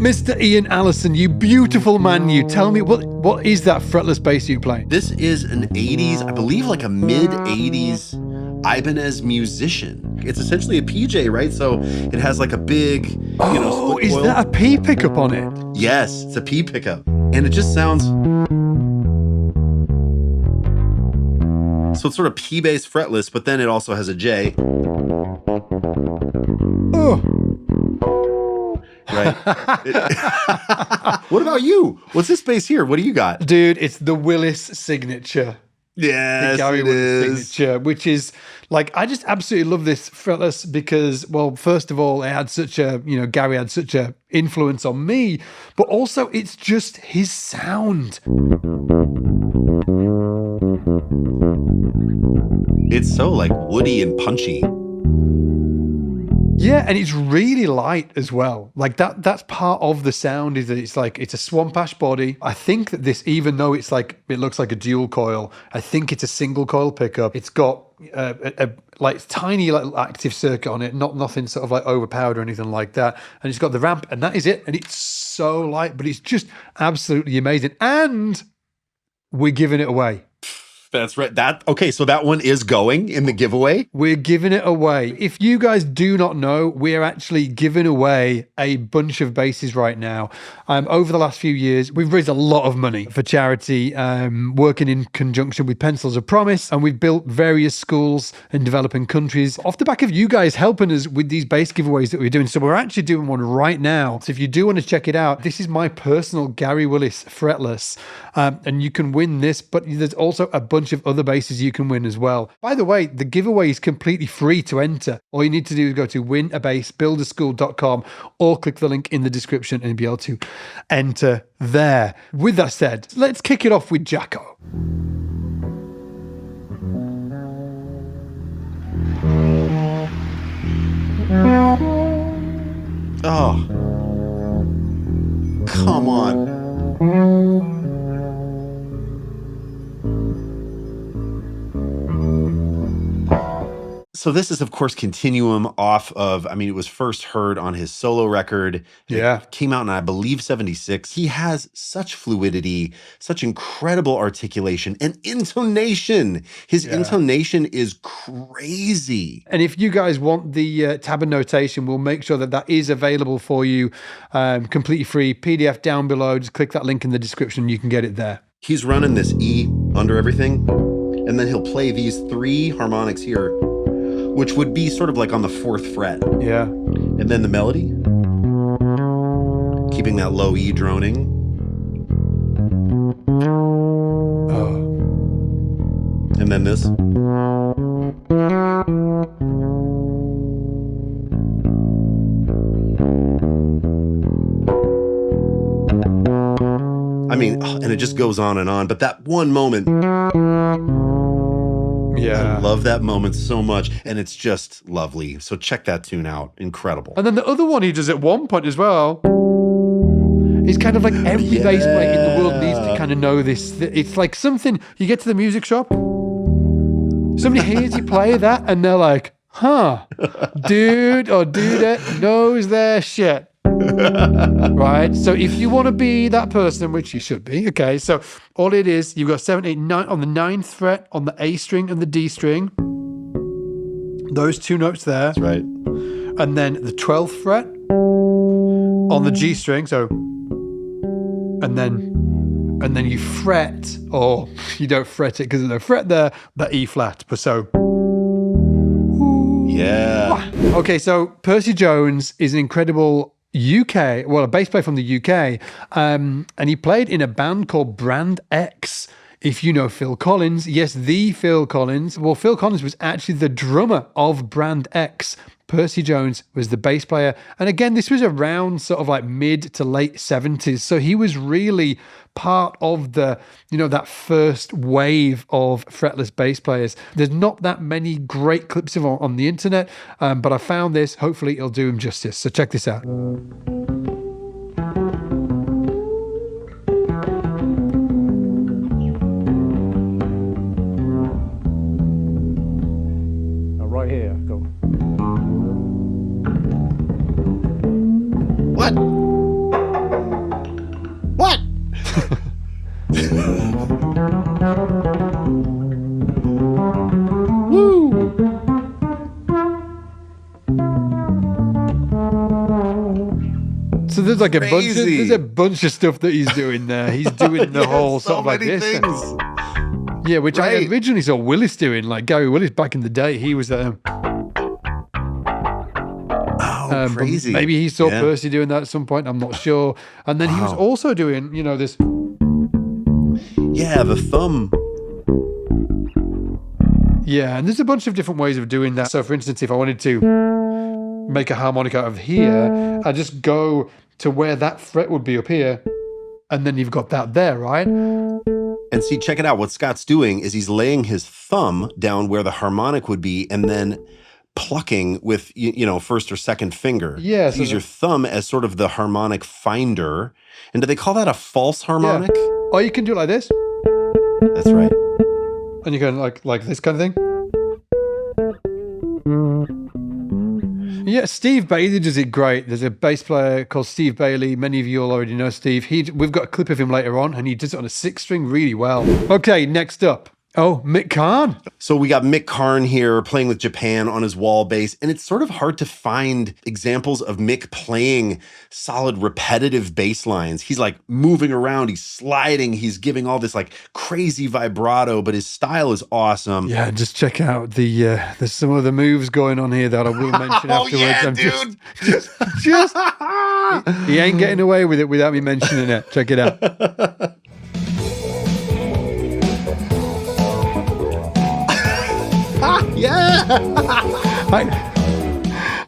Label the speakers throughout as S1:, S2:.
S1: Mr. Ian Allison, you beautiful man, you. Tell me, what is that fretless bass you play?
S2: This is an 80s, I believe like a mid-80s Ibanez musician. It's essentially a PJ, right? So it has like a big, split
S1: is
S2: coil.
S1: that a P pickup on it?
S2: Yes, it's a P pickup. And it just sounds... So it's sort of P bass fretless, but then it also has a J.
S1: Oh.
S2: Right. What about you? What's this bass here? What do you got?
S1: Dude, it's the Willis signature.
S2: Yes,
S1: the Gary
S2: it
S1: Willis
S2: is.
S1: signature, which is like, I just absolutely love this fretless because, well, first of all, it had such a, Gary had such a influence on me, but also it's just his sound.
S2: It's so like woody and punchy.
S1: Yeah, and it's really light as well. Like that's part of the sound, is that it's a swamp ash body. I think that this, even though it looks like a dual coil, I think it's a single coil pickup. It's got a tiny little active circuit on it, nothing sort of like overpowered or anything like that. And it's got the ramp, and that is it. And it's so light, but it's just absolutely amazing. And we're giving it away.
S2: That's right. So that one is going in the giveaway.
S1: We're giving it away. If you guys do not know, we're actually giving away a bunch of basses right now. Over the last few years, we've raised a lot of money for charity, working in conjunction with Pencils of Promise, and we've built various schools in developing countries off the back of you guys helping us with these bass giveaways that we're doing. So we're actually doing one right now. So if you do want to check it out, this is my personal Gary Willis fretless, and you can win this, but there's also a bunch of other basses you can win as well. By the way, the giveaway is completely free to enter. All you need to do is go to winabassbuilderschool.com or click the link in the description and be able to enter there. With that said, let's kick it off with Jaco.
S2: Oh, come on. So this is, of course, Continuum off of, it was first heard on his solo record.
S1: Yeah.
S2: It came out in, I believe, 76. He has such fluidity, such incredible articulation and intonation. His intonation is crazy.
S1: And if you guys want the tab and notation, we'll make sure that is available for you, completely free, PDF down below. Just click that link in the description. You can get it there.
S2: He's running this E under everything, and then he'll play these three harmonics here, which would be sort of like on the 4th fret.
S1: Yeah.
S2: And then the melody, keeping that low E droning.
S1: Oh.
S2: And then this. And it just goes on and on. But that one moment,
S1: yeah,
S2: I love that moment so much, and it's just lovely. So check that tune out. Incredible.
S1: And then the other one he does at one point as well. It's kind of like every bass player in the world needs to kind of know this. It's like something, you get to the music shop, somebody hears you play that, and they're like, huh, dude or dudette knows their shit. Right, so if you want to be that person, which you should be, okay, so all it is, you've got 7, 8, 9 on the 9th fret on the A string and the D string, those two notes there.
S2: That's right.
S1: And then the 12th fret on the G string, so and then you fret, or you don't fret it because there's no fret there, the E flat, but so
S2: yeah.
S1: Okay, so Percy Jones is an incredible a bass player from the UK, and he played in a band called Brand X. If you know Phil Collins, yes, the Phil Collins. Well, Phil Collins was actually the drummer of Brand X. Percy Jones was the bass player. And again, this was around sort of like mid to late 70s. So he was really part of the, that first wave of fretless bass players. There's not that many great clips of on the internet, but I found this. Hopefully it'll do him justice. So check this out. Right here, go.
S2: What?
S1: So there's like
S2: Crazy.
S1: there's a bunch of stuff that he's doing there. He's doing the
S2: Yes,
S1: whole
S2: so
S1: sort of like
S2: many
S1: this.
S2: things.
S1: Yeah, which I
S2: Right.
S1: originally saw Willis doing, like Gary Willis back in the day. He was
S2: Oh,
S1: but
S2: crazy.
S1: maybe he saw
S2: Yeah.
S1: Percy doing that at some point. I'm not sure. And then he was
S2: Wow.
S1: also doing, this.
S2: Yeah, the thumb.
S1: Yeah, and there's a bunch of different ways of doing that. So, for instance, if I wanted to make a harmonic out of here, I just go to where that fret would be up here, and then you've got that there, right?
S2: And see, check it out. What Scott's doing is he's laying his thumb down where the harmonic would be and then plucking with, first or second finger.
S1: Yeah,
S2: So use your thumb as sort of the harmonic finder. And do they call that a false harmonic?
S1: Or you can do it like this,
S2: That's right.
S1: and you can like this kind of thing. Yeah, Steve Bailey does it great. There's a bass player called Steve Bailey. Many of you all already know Steve. We've got a clip of him later on, and he does it on a 6-string really well. Okay, next up. Oh, Mick Karn.
S2: So we got Mick Karn here playing with Japan on his wall bass, and it's sort of hard to find examples of Mick playing solid repetitive bass lines. He's like moving around, he's sliding, he's giving all this like crazy vibrato, but his style is awesome.
S1: Yeah, just check out there's some other moves going on here that I will mention
S2: Oh
S1: afterwards.
S2: yeah,
S1: I'm
S2: dude.
S1: just he ain't getting away with it without me mentioning it. Check it out.
S2: Yeah.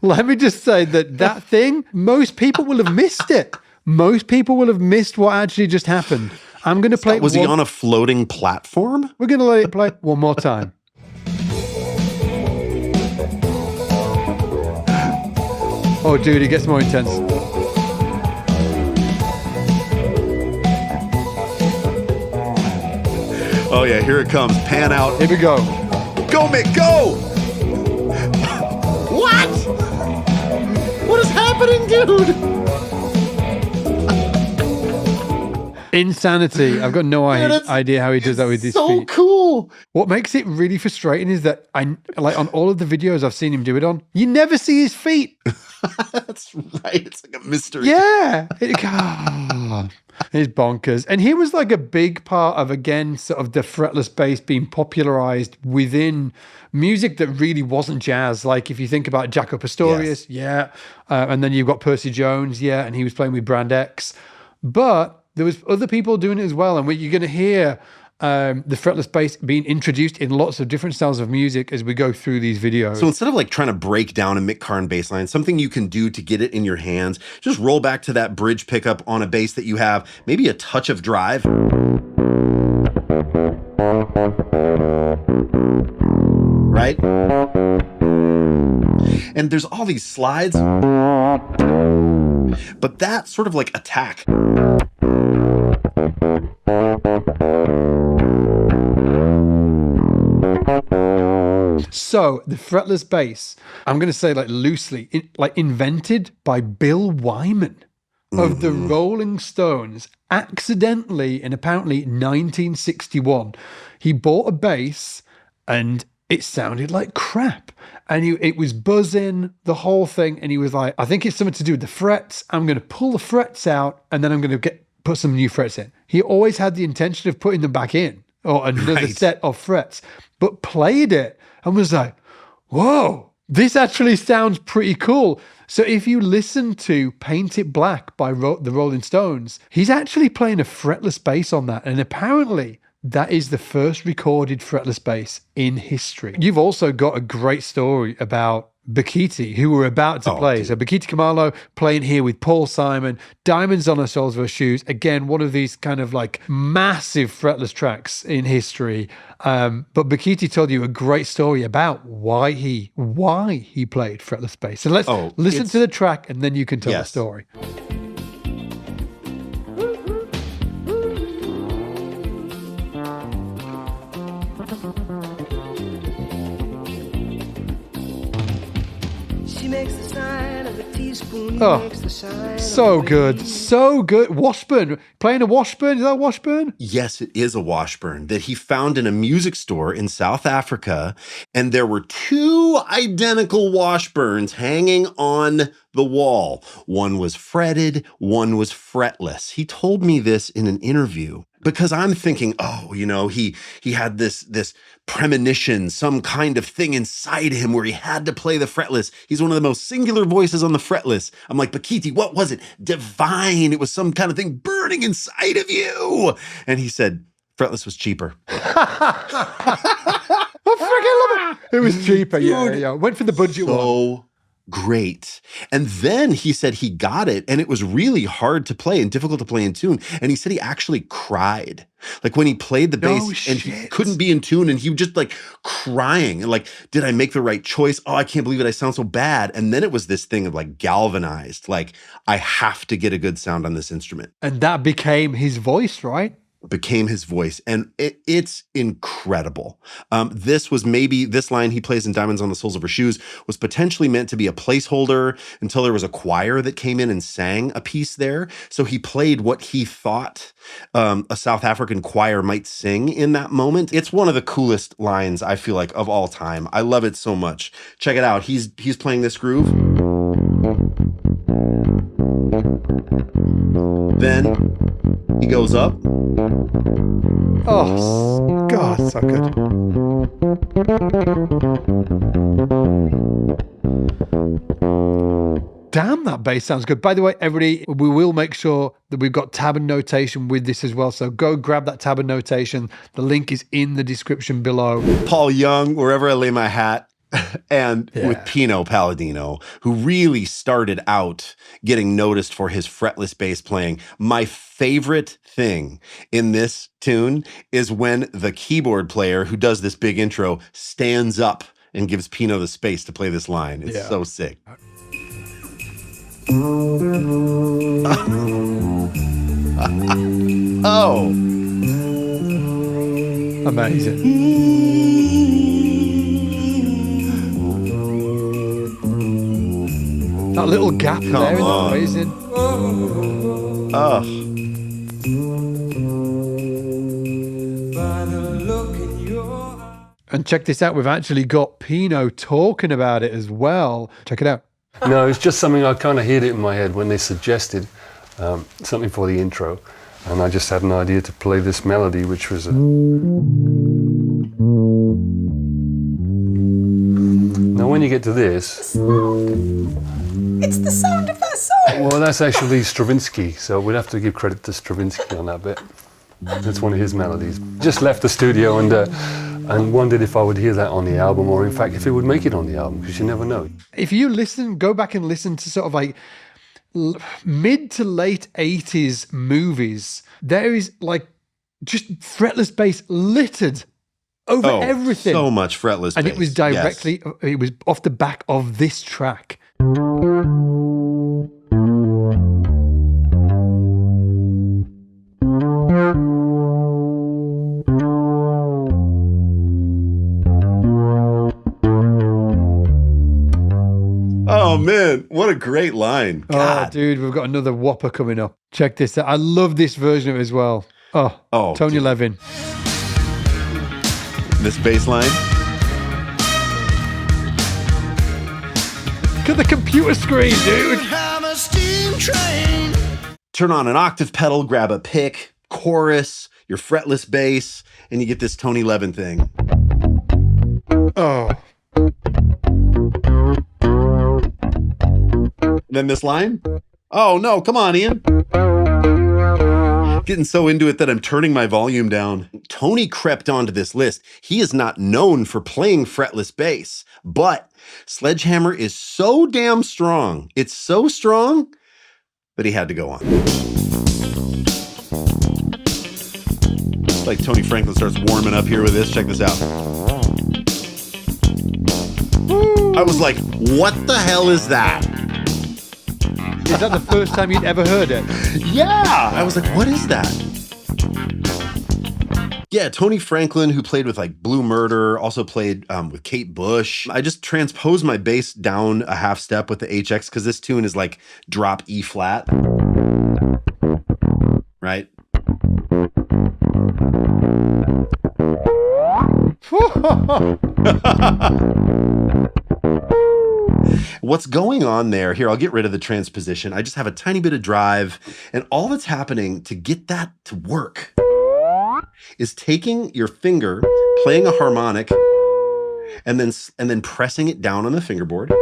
S1: Let me just say that thing, most people will have missed it. Most people will have missed what actually just happened. I'm going to play.
S2: Was he on a floating platform?
S1: We're going to let it play one more time. Oh, dude, it gets more intense.
S2: Oh yeah, here it comes. Pan out.
S1: Here we go.
S2: Go, Mick, go! What? What is happening, dude?
S1: Insanity. I've got no idea how he does that with his
S2: So
S1: feet.
S2: cool.
S1: What makes it really frustrating is that on all of the videos I've seen him do it on, you never see his feet.
S2: That's right. It's like a mystery.
S1: Yeah. It's bonkers. And he was like a big part of, again, sort of the fretless bass being popularized within music that really wasn't jazz. Like if you think about Jaco Pastorius, and then you've got Percy Jones, and he was playing with Brand X. But there was other people doing it as well. And you're going to hear the fretless bass being introduced in lots of different styles of music as we go through these videos.
S2: So instead of like trying to break down a Mick Karn bass line, something you can do to get it in your hands, just roll back to that bridge pickup on a bass that you have, maybe a touch of drive. Right? And there's all these slides, but that sort of like attack.
S1: So the fretless bass, I'm going to say like loosely, invented by Bill Wyman of the Rolling Stones, accidentally in apparently 1961. He bought a bass and it sounded like crap. And it was buzzing, the whole thing. And he was like, I think it's something to do with the frets. I'm going to pull the frets out and then I'm going to put some new frets in. He always had the intention of putting them back in, or another set of frets, but played it and was like, whoa, this actually sounds pretty cool. So if you listen to Paint It Black by the Rolling Stones, he's actually playing a fretless bass on that. And apparently that is the first recorded fretless bass in history. You've also got a great story about Bakithi, who we're about to play. Dude. So Bakithi Kumalo playing here with Paul Simon, Diamonds on Her Soles of Her Shoes. Again, one of these kind of like massive fretless tracks in history. But Bakithi told you a great story about why he played fretless bass. So let's listen to the track and then you can tell the story.
S3: She makes the sign of a teaspoon.
S1: Oh,
S3: Makes the sign
S1: so
S3: of a
S1: good. So good. Washburn. Playing a Washburn. Is that a Washburn?
S2: Yes, it is a Washburn that he found in a music store in South Africa. And there were 2 identical Washburns hanging on the wall. One was fretted, one was fretless. He told me this in an interview because I'm thinking, oh, you know, he had this premonition, some kind of thing inside him where he had to play the fretless. He's one of the most singular voices on the fretless. I'm like, Bakithi, what was it? Divine. It was some kind of thing burning inside of you. And he said, fretless was cheaper.
S1: I freaking love it. It was cheaper. Yeah. Went for the budget one.
S2: So great. And then he said he got it and it was really hard to play and difficult to play in tune. And he said he actually cried. Like when he played the bass and he couldn't be in tune and he was just like crying and like, did I make the right choice? Oh, I can't believe it. I sound so bad. And then it was this thing of like galvanized, like I have to get a good sound on this instrument.
S1: And that became his voice, right?
S2: Became his voice. And it's incredible. This line he plays in Diamonds on the Soles of Her Shoes was potentially meant to be a placeholder until there was a choir that came in and sang a piece there. So he played what he thought a South African choir might sing in that moment. It's one of the coolest lines, I feel like, of all time. I love it so much. Check it out. He's playing this groove. Then he goes up.
S1: Oh, God, so good. Damn, that bass sounds good. By the way, everybody, we will make sure that we've got tab and notation with this as well. So go grab that tab and notation. The link is in the description below.
S2: Paul Young, Wherever I Lay My Hat. And with Pino Palladino, who really started out getting noticed for his fretless bass playing. My favorite thing in this tune is when the keyboard player who does this big intro stands up and gives Pino the space to play this line. It's so sick. Oh.
S1: Amazing. That little gap there is amazing. And check this out. We've actually got Pino talking about it as well. Check it out.
S4: No, it's just something I kind of hid it in my head when they suggested something for the intro. And I just had an idea to play this melody, which was Now, when you get to this...
S5: It's the sound of that song.
S4: Well, that's actually Stravinsky, so we'd have to give credit to Stravinsky on that bit. That's one of his melodies. Just left the studio and wondered if I would hear that on the album, or in fact, if it would make it on the album, because you never know.
S1: If you go back and listen to sort of like mid to late 80s movies, there is like just fretless bass littered over everything.
S2: So much fretless bass.
S1: And it was directly, it was off the back of this track.
S2: Oh man, what a great line. God.
S1: Oh, dude, we've got another whopper coming up. Check this out. I love this version of it as well. Oh Tony Levin.
S2: This bass line.
S1: Look at the computer screen, dude.
S2: Turn on an octave pedal, grab a pick, chorus, your fretless bass, and you get this Tony Levin thing.
S1: Oh.
S2: Then this line. Oh no, come on, Ian. Getting so into it that I'm turning my volume down. Tony crept onto this list. He is not known for playing fretless bass, but Sledgehammer is so damn strong. It's so strong that he had to go on. It's like Tony Franklin starts warming up here with this. Check this out. I was like, what the hell is that?
S1: Is that the first time you'd ever heard it?
S2: Yeah. I was like, what is that? Yeah, Tony Franklin, who played with like Blue Murder, also played with Kate Bush. I just transposed my bass down a half step with the HX because this tune is like drop E flat. Right? What's going on there? Here, I'll get rid of the transposition. I just have a tiny bit of drive, and all that's happening to get that to work is taking your finger, playing a harmonic, and then pressing it down on the fingerboard,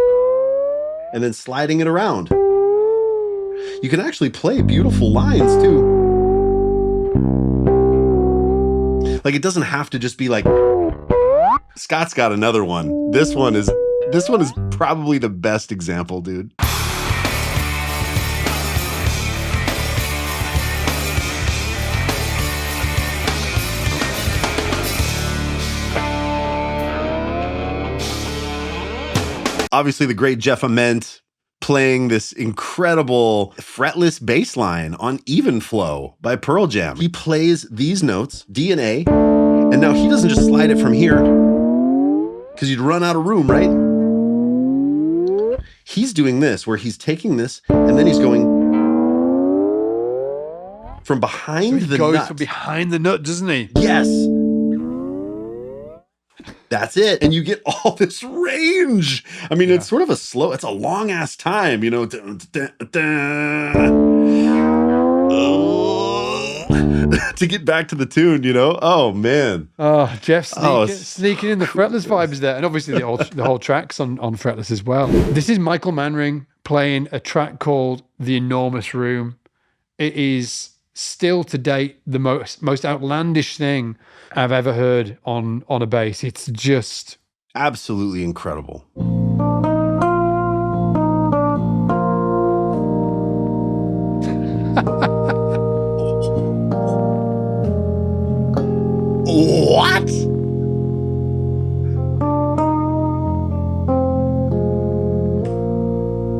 S2: and then sliding it around. You can actually play beautiful lines too. Like it doesn't have to just be like, Scott's got another one. This one is probably the best example, dude. Obviously, the great Jeff Ament playing this incredible fretless bass line on Even Flow by Pearl Jam. He plays these notes, D and A, and now he doesn't just slide it from here because you'd run out of room, right? He's doing this where he's taking this and then he's going from behind the nut.
S1: He goes from behind the nut, doesn't he?
S2: Yes. That's it. And you get all this range. I mean, it's sort of it's a long ass time, you know. To get back to the tune, you know? Oh, man.
S1: Oh, Jeff sneaking in the fretless vibes there. And obviously the whole track's on fretless as well. This is Michael Manring playing a track called The Enormous Room. It is still to date the most outlandish thing I've ever heard on a bass. It's just
S2: absolutely incredible. What?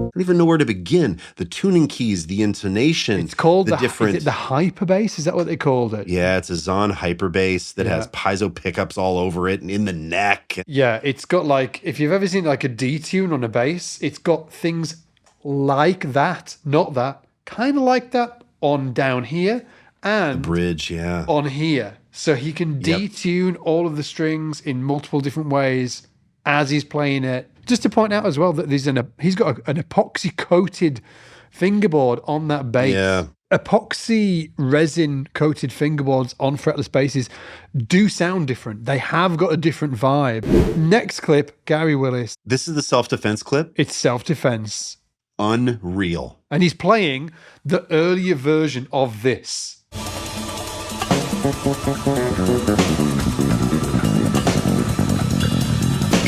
S2: I don't even know where to begin. The tuning keys, the intonation.
S1: It's called
S2: the different.
S1: Is it the hyper bass? Is that what they called it?
S2: Yeah, it's a Zahn hyper bass that has piezo pickups all over it and in the neck.
S1: Yeah, it's got like, if you've ever seen like a D tune on a bass, it's got things like that, not that, kind of like that on down here and
S2: the bridge,
S1: on here. So he can detune all of the strings in multiple different ways as he's playing it. Just to point out as well that he's got an epoxy coated fingerboard on that bass.
S2: Yeah.
S1: Epoxy resin coated fingerboards on fretless basses do sound different. They have got a different vibe. Next clip, Gary Willis.
S2: This is the self-defense clip.
S1: It's self-defense.
S2: Unreal.
S1: And he's playing the earlier version of this.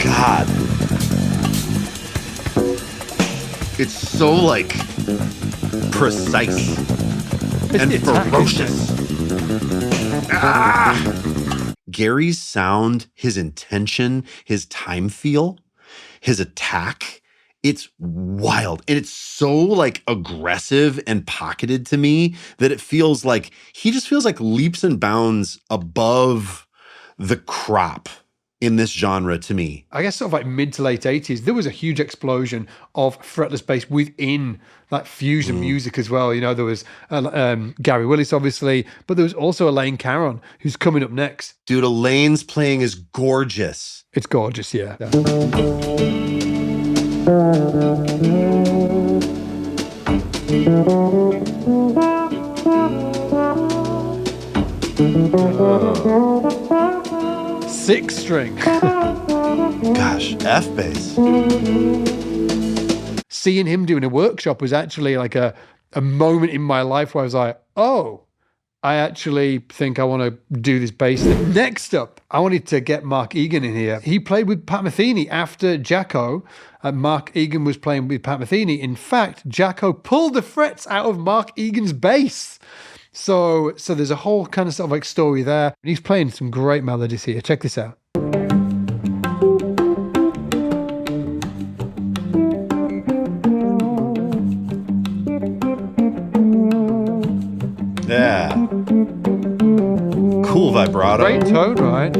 S2: God. It's so like precise and ferocious. Gary's sound, his intention, his time feel, his attack, it's wild. And it's so like aggressive and pocketed to me that it feels like he just feels like leaps and bounds above the crop in this genre to me.
S1: I guess sort of like mid to late 80s, there was a huge explosion of fretless bass within like fusion music as well. You know, there was Gary Willis, obviously, but there was also Alain Caron, who's coming up next.
S2: Dude, Alain's playing is gorgeous.
S1: It's gorgeous, yeah. Six string.
S2: Gosh, F bass.
S1: Seeing him doing a workshop was actually like a moment in my life where I was like, oh, I actually think I want to do this bass thing. Next up, I wanted to get Mark Egan in here. He played with Pat Metheny after Jaco. Mark Egan was playing with Pat Metheny. In fact, Jaco pulled the frets out of Mark Egan's bass. So there's a whole kind of sort of like story there. And he's playing some great melodies here. Check this out.
S2: Yeah. Cool vibrato.
S1: Great tone, right?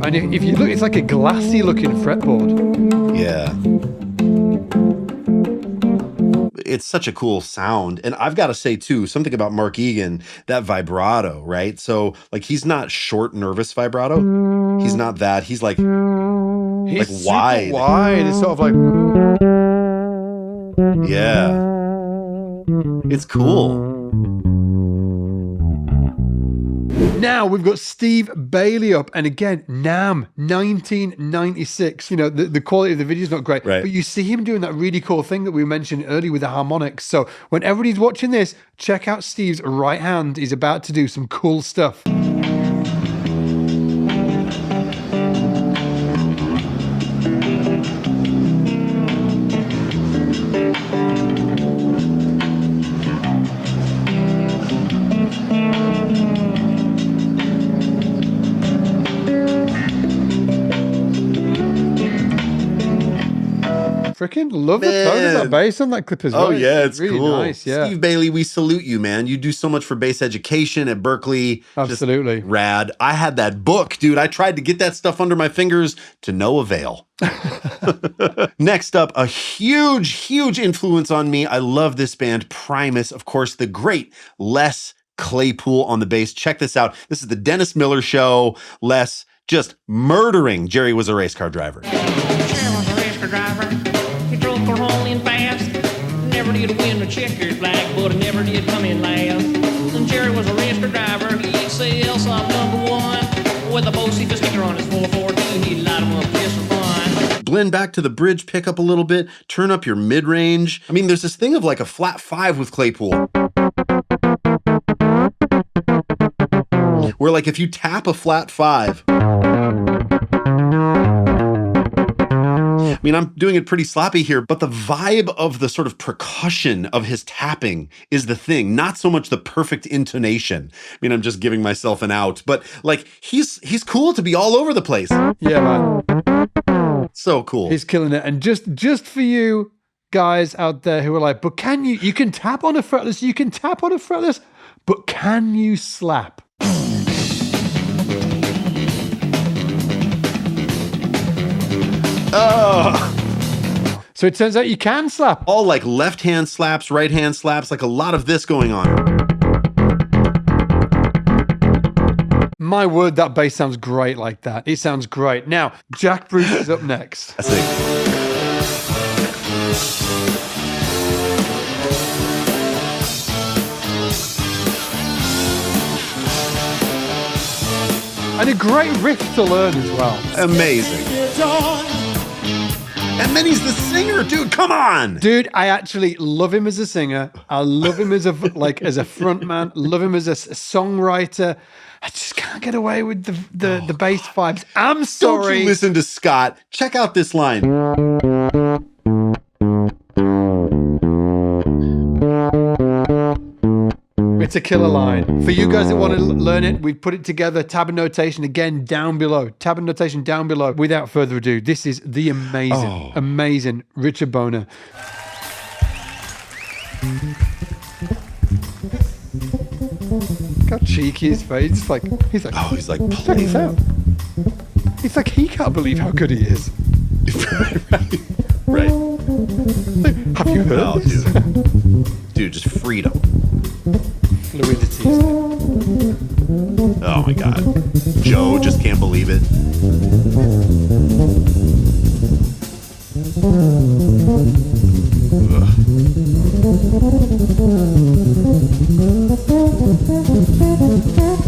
S1: And if you look, it's like a glassy looking fretboard.
S2: Yeah. It's such a cool sound. And I've got to say, too, something about Mark Egan, that vibrato, right? So, like, he's not short, nervous vibrato. He's not that. He's like
S1: He's
S2: wide.
S1: super wide. It's sort of like...
S2: Yeah. It's cool.
S1: Now we've got Steve Bailey up, and again, NAMM 1996. You know, the quality of the video is not great,
S2: Right.
S1: but you see him doing that really cool thing that we mentioned earlier with the harmonics. So when everybody's watching this, check out Steve's right hand. He's about to do some cool stuff. Freaking love the tone of that bass on that clip as well.
S2: Oh, yeah, it's
S1: really
S2: cool.
S1: nice. Yeah,
S2: Steve Bailey, we salute you, man. You do so much for bass education at Berkeley. Just
S1: absolutely.
S2: rad. I had that book, dude. I tried to get that stuff under my fingers to no avail. Next up, a huge influence on me. I love this band, Primus. Of course, the great Les Claypool on the bass. Check this out. This is the Dennis Miller Show. Les just murdering Jerry Was a Race Car Driver.
S6: Jerry was a race car driver. He drove Cornhole fast. Never did win the checkered flag, but he never did come in last. And Jerry was a race car driver. He'd sell some #1 with a Bossiff sticker on his 442. He'd light him up just for fun.
S2: Blend back to the bridge, pick up a little bit, turn up your mid-range. I mean, there's this thing of like a flat 5 with Claypool. Where like if you tap a flat 5, I mean, I'm doing it pretty sloppy here, but the vibe of the sort of percussion of his tapping is the thing, not so much the perfect intonation. I mean, I'm just giving myself an out, but like he's cool to be all over the place.
S1: Yeah, man.
S2: So cool.
S1: He's killing it. And just for you guys out there who are like, but can you can tap on a fretless, but can you slap?
S2: Oh.
S1: So it turns out you can slap.
S2: All like left hand slaps, right hand slaps, like a lot of this going on.
S1: My word, that bass sounds great like that. It sounds great. Now, Jack Bruce is up next.
S2: I think.
S1: And a great riff to learn as well.
S2: Amazing. And then he's the singer, dude. Come on.
S1: Dude, I actually love him as a singer. I love him as a front man. Love him as a songwriter. I just can't get away with the bass vibes. I'm
S2: Don't
S1: sorry.
S2: you listen to Scott. Check out this line.
S1: It's a killer line. For you guys that want to learn it, we've put it together. Tab and notation again down below. Tab and notation down below. Without further ado, this is the amazing Richard Bona. Look how cheeky his face. He's like,
S2: Oh, he's like,
S1: check this out. It's like he can't believe how good he is.
S2: Right.
S1: Have you heard
S2: Oh,
S1: this?
S2: dude, just freedom.
S1: Fluidity.
S2: Oh my God. Joe just can't believe it. Ugh.